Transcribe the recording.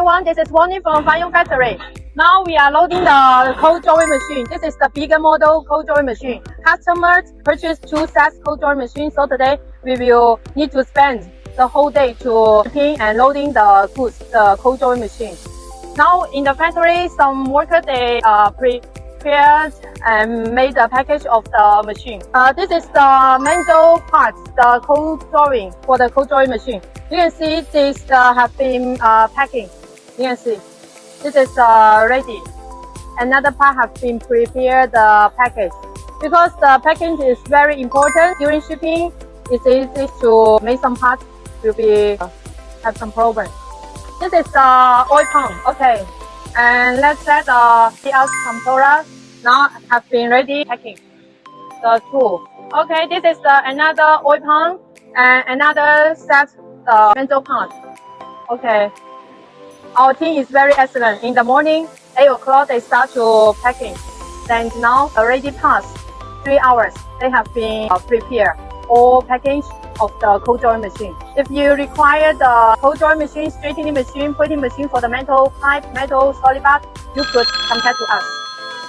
everyone, this is Vonnie from Fangrong factory. Now we are loading the cold drawing machine. This is the bigger model cold drawing machine. Customers purchased 2 sets cold drawing machine, so today we will need to spend the whole day to picking and loading the goods, the cold drawing machine. Now in the factory, some workers they prepared and made the package of the machine. This is the mental part, the cold drawing for the cold drawing machine. You can see this have been packing. You can see this is ready. Another part have been prepared the package because the packing is very important during shipping. It's easy to make some parts will be have some problem. This is the oil pump. Okay, and let's set the out controller. Now have been ready packing the tool. Okay, this is the another oil pump and another set the mental part. Okay, our team is very excellent. In the morning, 8 o'clock they start to packing. Then now already past 3 hours, they have been prepared all package of the cold drawing machine. If you require the cold drawing machine, straightening machine, printing machine for the metal pipe, metal solid bar, you could contact to us.